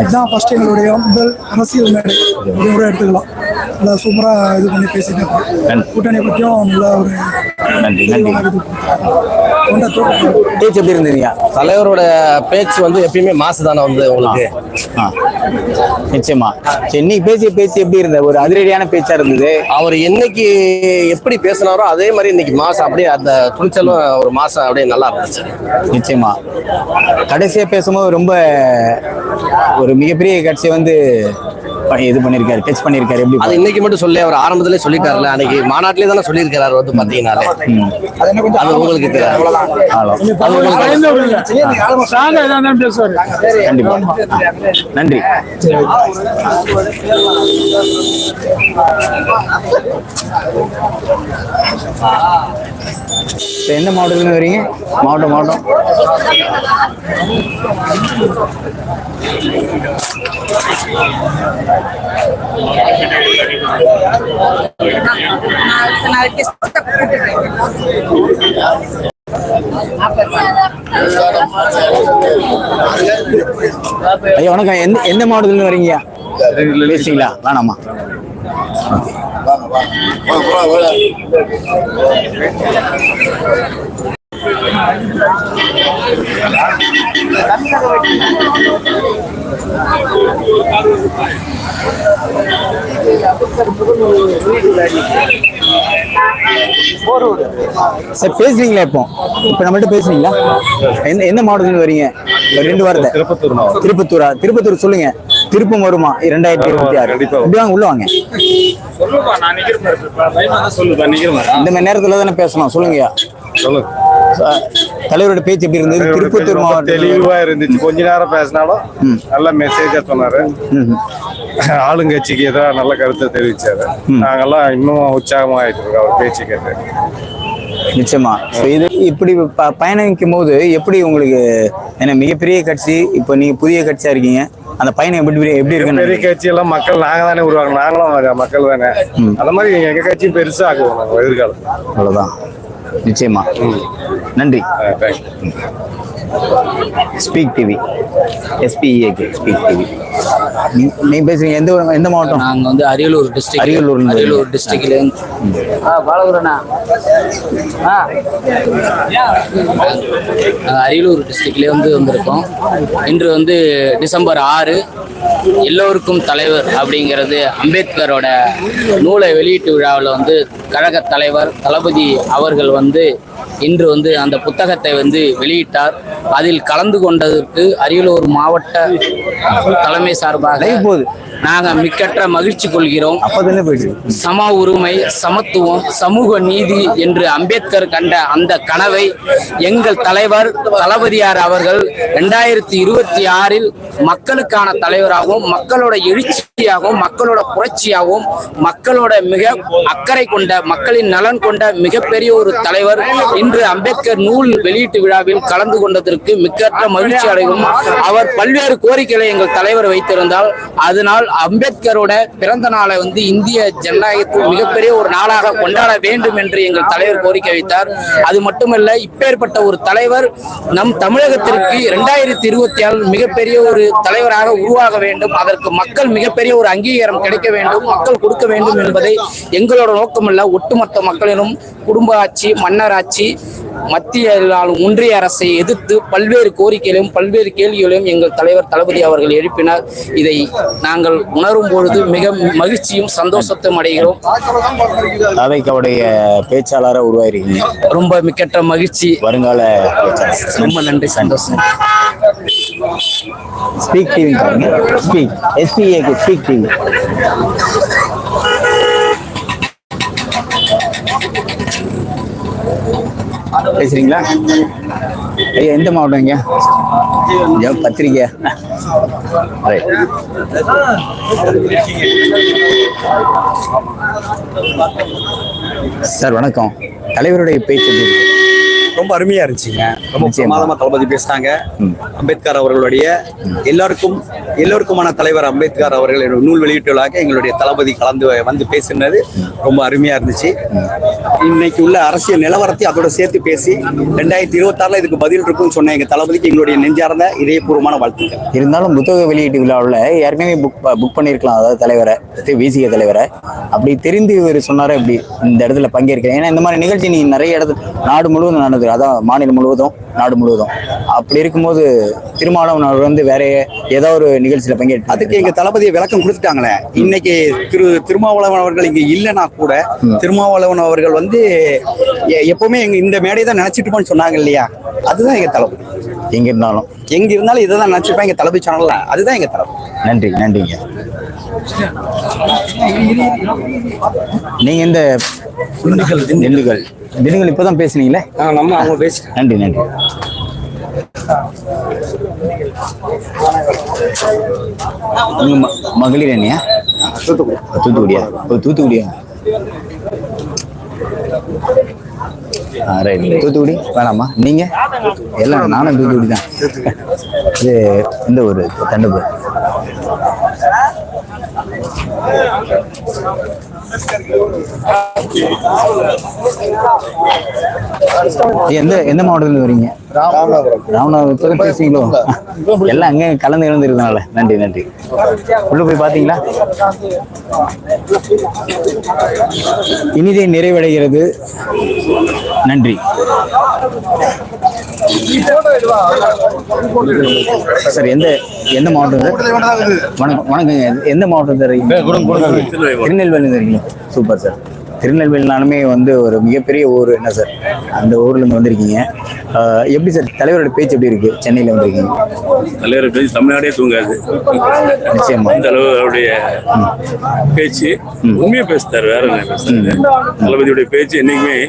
இதுதான். ஃபர்ஸ்ட் எங்களுடைய முதல் அரசியல் மேடை கூட எடுத்துக்கலாம். நல்லா சூப்பரா இது பண்ணி பேசிட்டு கூட்டணி பற்றியும் நல்லா ஒரு பேச்சு எப்படி இருந்தீங்க? தலைவரோட பேச்சு வந்து எப்பயுமே மாசு தானே வந்து உங்களுக்கு. நிச்சயமா. இன்னைக்கு பேச்சு எப்படி இருந்தது? ஒரு அதிரடியான பேச்சா இருந்தது. அவர் என்னைக்கு எப்படி பேசினாரோ அதே மாதிரி இன்னைக்கு மாசம் அப்படியே அந்த துணிச்சலும் ஒரு மாசம் அப்படியே நல்லா இருந்துச்சு. நிச்சயமா. கடைசியா பேசும்போது ரொம்ப ஒரு மிகப்பெரிய கட்சியை வந்து இது பண்ணிருக்காரு, டச் பண்ணிருக்காரு. எப்படி அது இன்னைக்கு மட்டும் சொல்லி அவர் ஆரம்பத்திலே சொல்லிட்டாருல, அன்னைக்கு மாநாட்டிலே தானே சொல்லியிருக்கிறாரு வந்து பாத்தீங்கன்னாலே. அது உங்களுக்கு கண்டிப்பா. நன்றி. எந்த மாவட்டத்துல வரீங்க? மாவட்டம் ஐயா வணக்கம். எந்த மாவட்டத்துல வரீங்க? பேசுறீங்களா? வேணாமா? சார் பேசுறீங்களா? இப்போ நம்மள்ட்ட பேசுறீங்களா? எந்த மாவட்டத்துல வரீங்க? 2 வாரத்தை. திருப்பத்தூர் சொல்லுங்க. திருப்பம் வருமா 2026? இப்படி வாங்க, உள்ள வாங்க. இந்த மாதிரி நேரத்துல தானே பேசணும். சொல்லுங்கய்யா. தலைவரோட பேச்சு எப்படி இருந்தது? திருப்பத்தூர் மாவட்டம் தெளிவா இருந்துச்சு. கொஞ்ச நேரம் பேசினாலும் நல்ல மெசேஜா சொன்னாரு. ஆளுங்கட்சிக்கு ஏதாவது நல்ல கருத்தை தெரிவிச்சாரு. நாங்கெல்லாம் இன்னும் உற்சாகமா ஆயிட்டு இருக்கோம் அவர் பேச்சு கேட்டு. நிச்சயமா. இது இப்படி பயணிக்கும் போது எப்படி உங்களுக்கு, ஏன்னா மிகப்பெரிய கட்சி, இப்போ நீங்க புதிய கட்சியா இருக்கீங்க, அந்த பயணம் எப்படி இருக்கு? பெரிய கட்சி எல்லாம் மக்கள் நாங்க தானே உருவாங்க, நாங்களும் மக்கள் தானே. அந்த மாதிரி எங்க கட்சியும் பெருசா ஆக்குவோம் நாங்க எதிர்காலம். அவ்வளவுதான். நிச்சயமா. நன்றி. Speak TV, SPEAK speak TV. நீ பேசுறீங்க எந்த மாவட்டம்? நாங்க வந்து அரியலூர் டிஸ்ட்ரிக்ட். அரியலூர் டிஸ்ட்ரிக்ட்ல அரியலூர் டிஸ்ட்ரிக்ட்ல வந்திருக்கோம். இன்று வந்து டிசம்பர் 6 எல்லோருக்கும் தலைவர் அப்படிங்கிறது அம்பேத்கரோட நூலை வெளியீட்டு விழாவில் வந்து கழக தலைவர் தளபதி அவர்கள் வந்து இன்று வந்து அந்த புத்தகத்தை வந்து வெளியிட்டார். அதில் கலந்து கொண்டதற்கு அரியலூர் மாவட்ட தலைமை சார்பாக நாங்கள் மிக்கற்ற மகிழ்ச்சி கொள்கிறோம். சம உரிமை, சமத்துவம், சமூக நீதி என்று அம்பேத்கர் கண்ட அந்த கனவை எங்கள் தலைவர் தளபதியார் அவர்கள் 2026 மக்களுக்கான தலைவராகவும், மக்களோட எழுச்சியாகவும், மக்களோட புரட்சியாகவும், மக்களோட மிக அக்கறை கொண்ட, மக்களின் நலன் கொண்ட மிகப்பெரிய ஒரு தலைவர் இன்று அம்பேத்கர் நூல் வெளியீட்டு விழாவில் கலந்து கொண்டதற்கு மிக்கற்ற மகிழ்ச்சி அடையும். அவர் பல்வேறு கோரிக்கைகளை எங்கள் தலைவர் வைத்திருந்தால், அதனால் அம்பேத்கரோட பிறந்த நாளை வந்து இந்திய ஜனநாயகத்தில் மிகப்பெரிய ஒரு நாளாக கொண்டாட வேண்டும் என்று எங்கள் தலைவர் கோரிக்கை வைத்தார். அது மட்டுமல்ல, இப்பேற்பட்ட ஒரு தலைவர் நம் தமிழகத்திற்கு 2024 மிகப்பெரிய ஒரு தலைவராக உருவாக வேண்டும். அதற்கு மக்கள் மிகப்பெரிய ஒரு அங்கீகாரம் கிடைக்க வேண்டும், மக்கள் கொடுக்க வேண்டும் என்பதை எங்களோட நோக்கமல்ல, ஒட்டுமொத்த மக்களிடம் குடும்ப ஆட்சி, மன்னர் ஆட்சி, மத்திய ஒன்றிய அரசை எதிர்த்து பல்வேறு கோரிக்கைகளையும் பல்வேறு கேள்விகளையும் எங்கள் தலைவர் தளபதி அவர்கள் எழுப்பினார். இதை நாங்கள் உணரும் பொழுது மிக மகிழ்ச்சியும் சந்தோஷத்தையும் அடைகிறோம். அவைக்கவுடைய பேச்சாளராக உருவாயிருக்கீங்க, ரொம்ப மிக்கற்ற மகிழ்ச்சி. வருங்கால ரொம்ப நன்றி, சந்தோஷம். ஸ்பீக் டிவி பாருங்க, ஸ்பீக் SPEAK ஸ்பீக் டிவி. பேசுறீங்களா ஐயா? எந்த மாவட்டங்க? பத்திரிக்கையா? சார் வணக்கம். தலைவருடைய பேச்சு ரொம்ப அருமையா இருந்துச்சுங்க. ரொம்ப பிரமாதமா தளபதி பேசினாங்க. அம்பேத்கர் அவர்களுடைய எல்லோருக்குமான தலைவர் அம்பேத்கர் அவர்கள் நூல் வெளியீட்டுள்ளாக எங்களுடைய தளபதி கலந்து வந்து பேசினது ரொம்ப அருமையா இருந்துச்சு. இன்னைக்கு உள்ள அரசியல் நிலவரத்தை அதோட சேர்த்து பேசி 2026 இதுக்கு பதில் இருக்கும்னு சொன்ன எங்க தளபதிக்கு எங்களுடைய நெஞ்சார்ந்த இதயபூர்வமான வாழ்த்துக்கள். இருந்தாலும் புத்தக வெளியீட்டு விழாவில் ஏற்கனவே புக் பண்ணியிருக்கலாம், அதாவது தலைவரை, VCK தலைவரை. அப்படி தெரிந்து இவர் சொன்னாரே இப்படி இந்த இடத்துல பங்கேற்கிறேன். ஏன்னா இந்த மாதிரி நிகழ்ச்சி நீங்க நிறைய இடத்துல நாடு முழுவதும் நடந்தது, அதான் மாநிலம் முழுவதும், நாடு முழுவதும். அப்படி இருக்கும்போது திருமாவளவன் அவர் வந்து வேற ஏதாவது ஒரு நிகழ்ச்சியில பங்கேற்று அதுக்கு எங்க தளபதியை விளக்கம் கொடுத்துட்டாங்களே. இன்னைக்கு திருமாவளவன் அவர்கள் இங்க இல்லைன்னா கூட திருமாவளவன் அவர்கள் வந்து எப்பவுமே இந்த மேடையை தான் நினைச்சிட்டு சொன்னாங்க இல்லையா, அதுதான் எங்க தளபதி. எங்க இருந்தாலும் இதை தான் நினைச்சிருப்பேன் எங்க தளபதி சேனல்ல, அதுதான் எங்க தளபதி. நன்றி. நன்றிங்க. நீங்க இந்த திண்டுக்கல் இப்பதான் பேசுனீங்களே? அவங்க பேச. நன்றி. நன்றி. உங்க மகளிர் அணியா? தூத்துக்குடியா? தூத்துக்குடியா? ரைட். தூத்துக்குடி வேணாமா? நீங்க? எல்லாம் நானும் தூத்துக்குடி தான். இது இந்த ஒரு தண்டுப்பு. எந்த மாவட்டத்துல வரீங்க? ராமநாதபுரம். பேசுறீங்களோ? எல்லாம் அங்கே கலந்து இருந்ததுனால நன்றி. உள்ள போய் பாத்தீங்களா? இனிதே நிறைவடைகிறது. நன்றி சார். எந்த மாவட்டம்? வணக்கம். எந்த மாவட்டம்? திருநெல்வேலி. Super sir. திருநெல்வேலினாலுமே வந்து ஒரு மிகப்பெரிய ஊர் என்ன சார், அந்த ஊர்ல இருந்து வந்திருக்கீங்க. எப்படி சார் தலைவரோட பேச்சு எப்படி இருக்கு? சென்னையில வந்திருக்கீங்க. தலைவர் பேச்சு தமிழ்நாடே தூங்காது. நிச்சயமா இந்த அளவுடைய பேச்சு உண்மையா பேசுறாரு, வேற என்ன பேசுறாரு. தளபதியுடைய பேச்சு என்னைக்குமே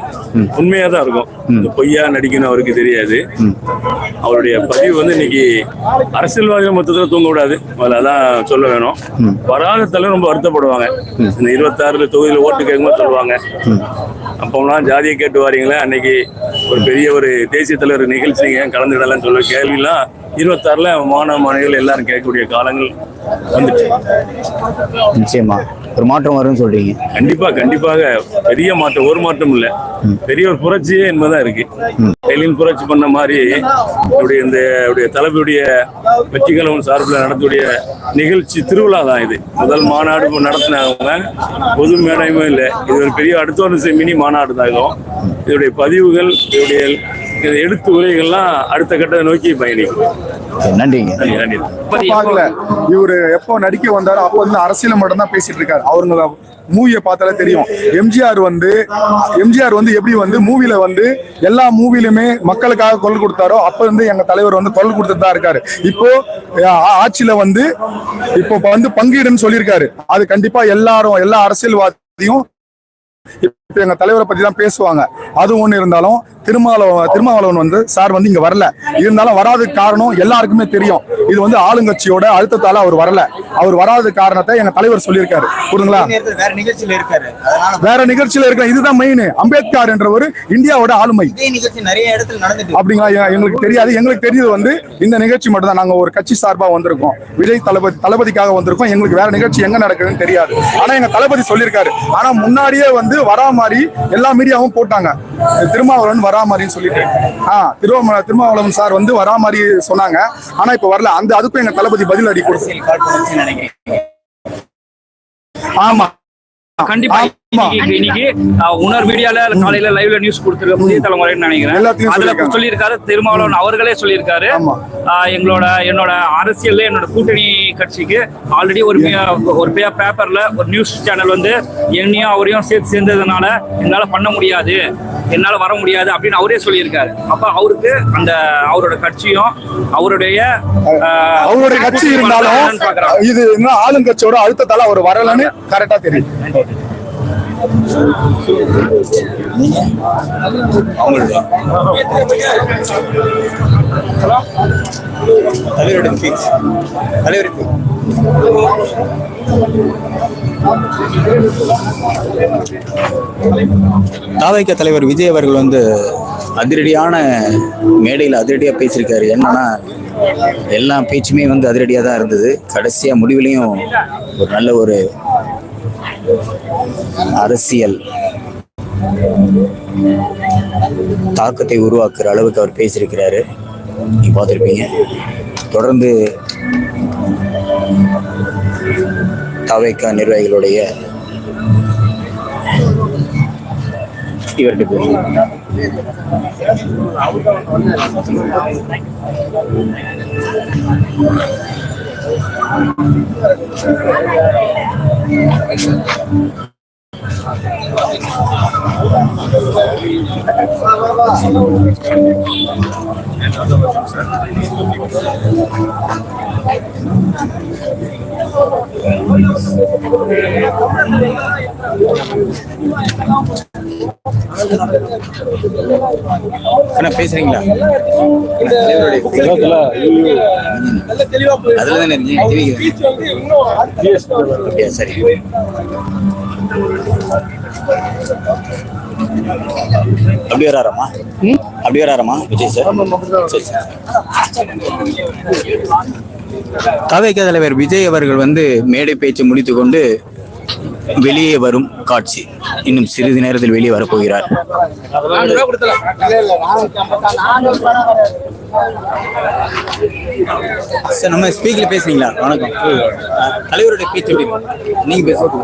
உண்மையா தான் இருக்கும். இந்த பொய்யா நடிக்கணும் அவருக்கு தெரியாது. அவருடைய பதிவு வந்து இன்னைக்கு அரசியல்வாதிகள் மொத்தத்தில் தூங்க கூடாது, அதான் சொல்ல வேணும். வராத தலைவர் ரொம்ப வருத்தப்படுவாங்க. இந்த 26 தொகுதியில் ஓட்டு கேட்கும்போது சொல்லுவாங்க, அப்போலாம் ஜாதியை கேட்டு வாரீங்களே, அன்னைக்கு ஒரு பெரிய ஒரு தேசிய தலைவர் நிகழ்ச்சிங்க கலந்துடலாம்னு சொல்ல கேள்விலாம் 26ல மாணவ மாணவிகள் எல்லாரும் கேட்கக்கூடிய காலங்கள் வந்துட்டு. நிச்சயமா ஒரு மாற்றம் வரும்னு சொல்றீங்க. கண்டிப்பாக பெரிய மாற்றம், ஒரு மாற்றம் இல்ல, பெரிய ஒரு புரட்சியே என்பதான் இருக்கு. டெல்லியில் புரட்சி பண்ண மாதிரி இந்த தலைவருடைய வெற்றிகளும் சார்பில் நடத்தக்கூடிய நிகழ்ச்சி திருவிழா தான் இது. முதல் மாநாடு நடத்தினவங்க பொது மேடையுமே இல்லை, இது ஒரு பெரிய அடுத்த ஒரு மினி மாநாடு தான். இதோடைய பதிவுகள், இதோடைய எடுத்து உரைகள்லாம் அடுத்த கட்டத்தை நோக்கி பயணிக்கும். நன்றிங்க. பார்க்கல, இவரு எப்போ நடிக்க வந்தாரோ அப்போ வந்து அரசியல் மட்டும் தான் பேசிட்டு இருக்காரு. அவங்க மூவியை பார்த்தாலே தெரியும். எம்ஜிஆர் வந்து எப்படி வந்து மூவில வந்து எல்லா மூவிலுமே மக்களுக்காக குரல் கொடுத்தாரோ அப்ப வந்து எங்க தலைவர் வந்து குரல் கொடுத்துட்டு தான் இருக்காரு. இப்போ ஆட்சியில வந்து இப்போ வந்து பங்கீடுன்னு சொல்லியிருக்காரு. அது கண்டிப்பா எல்லா அரசியல்வாதியும் இப்ப எங்க தலைவரை பத்தி தான் பேசுவாங்க. அது ஒண்ணு இருந்தாலும் திருமாவளவன் வந்து சார் வந்து இங்க வரல. இருந்தாலும் வராததுக்கு காரணம் எல்லாருக்குமே தெரியும். இது வந்து ஆளுங்கட்சியோட அழுத்தத்தால அவர் வரல. அவர் வராத காரணத்தை எங்க தலைவர் சொல்லியிருக்காரு. புரியுதுங்களா? வேற நிகழ்ச்சியில இருக்க இதுதான் மெயின். அம்பேத்கர் என்றவர் இந்தியாவோட ஆளுமை. அப்படிங்களா? எங்களுக்கு தெரியாது. எங்களுக்கு தெரிஞ்சது வந்து இந்த நிகழ்ச்சி மட்டும் தான். நாங்க ஒரு கட்சி சார்பா வந்திருக்கோம், விஜய் தளபதிக்காக வந்திருக்கோம். எங்களுக்கு வேற நிகழ்ச்சி எங்க நடக்குதுன்னு தெரியாது. ஆனா எங்க தளபதி சொல்லியிருக்காரு. ஆனா முன்னாடியே வந்து வரா மாதிரி எல்லா மீடியாவும் போட்டாங்க, திருமாவளவன் வரா மாதிரின்னு சொல்லிட்டு. திருமாவளவன் சார் வந்து வரா மாதிரி சொன்னாங்க. ஆனா இப்ப வரல. அதுக்கும் எங்க தளபதி பதில் அடி கொடுத்து. ஆமா, கண்டிப்பா இன்னைக்கு உணர் மீடியால காலையில லைவ்ல நியூஸ் கொடுத்திருக்க புதிய தலைமுறைன்னு நினைக்கிறேன். அதுல சொல்லியிருக்காரு திருமாவளவன் அவர்களே சொல்லியிருக்காரு, என்னோட அரசியல்ல என்னோட கூட்டணி கட்சிக்கு ஆல்ரெடி ஒரு பேப்பர்ல ஒரு நியூஸ் சேனல் வந்து என்னையும் அவரையும் சேர்ந்ததுனால என்னால பண்ண முடியாது, என்னால வர முடியாது அப்படின்னு அவரே சொல்லியிருக்காரு. அப்ப அவருக்கு அவரோட கட்சியும் அவருடைய கட்சி இருந்தாலும் இது ஆளுங்கட்சியோட அழுத்தத்தால அவர் வரலன்னு கரெக்டா தெரியும். தாவைக்க தலைவர் விஜய் அவர்கள் வந்து அதிரடியான மேடையில் அதிரடியாக பேசியிருக்காரு. என்னன்னா எல்லா பேச்சுமே வந்து அதிரடியாக தான் இருந்தது. கடைசியாக முடிவுலையும் ஒரு நல்ல ஒரு அரசியல் தாக்கத்தை உருவாக்குற அளவுக்கு அவர் பேசியிருக்கிறாரு. நீங்க பார்த்துருப்பீங்க. தொடர்ந்து தவைக்கா நிர்வாகிகளுடைய இவர்கிட்ட என்ன பேசுறீங்களா? அதுல தானே சரி. அப்படி வராராமா விஜய் சார்? சரி சரி. தவைக்க தலைவர் விஜய் அவர்கள் வந்து மேடை பேச்சு முடித்துக் கொண்டு வெளியே வரும் காட்சி. இன்னும் சிறிது நேரத்தில் வெளியே வரப்போகிறார். சார், நம்ம ஸ்பீக்கர்ல பேசுறீங்களா? வணக்கம். தலைவருடைய பேச்சு நீங்க பேசுறது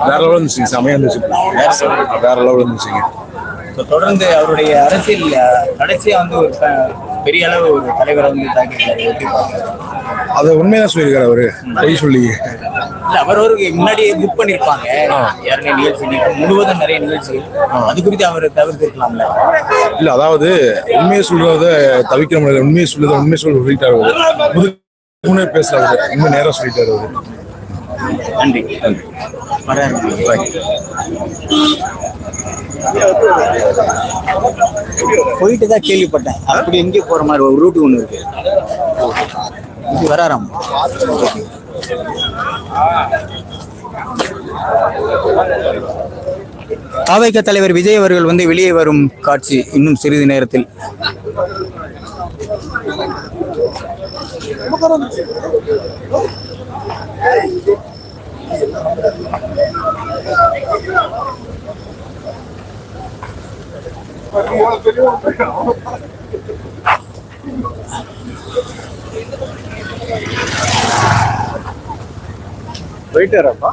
வேற லெவல் இருந்துச்சுங்க. செமையா இருந்துச்சு. வேற லெவல் இருந்துச்சுங்க. தொடர்ந்து அவருடைய அரசியல் கடைசியா வந்து ஒரு பெரிய அளவு ஒரு தலைவரை வந்து தாக்கியிருக்காரு. அதை உண்மைதான் சொல்லியிருக்காரு அவரு, பொய் சொல்லி. இல்ல அவருக்கு முன்னாடியே புக் பண்ணிருப்பாங்க நிறைய நிகழ்ச்சி முழுவதும் நிறைய நிகழ்ச்சிகள் அது குறித்து அவர் தவிர்த்து இருக்கலாம்ல. இல்ல அதாவது உண்மையை சொல்றத தவிர்க்க முடியாது. உண்மையை சொல்லிட்டாரு முன்னே பேசுறாரு, உண்மை நேரம் சொல்லிட்டாரு அவரு. நன்றி. போயிட்டு தான் கேள்விப்பட்டேன். அப்படி எங்கே போற மாதிரி ஒரு ரூட் ஒண்ணு இருக்கு, இது வராராம். தாவேக தலைவர் விஜய் அவர்கள் வந்து வெளியே வரும் காட்சி இன்னும் சிறிது நேரத்தில். போயிட்டாரப்பா.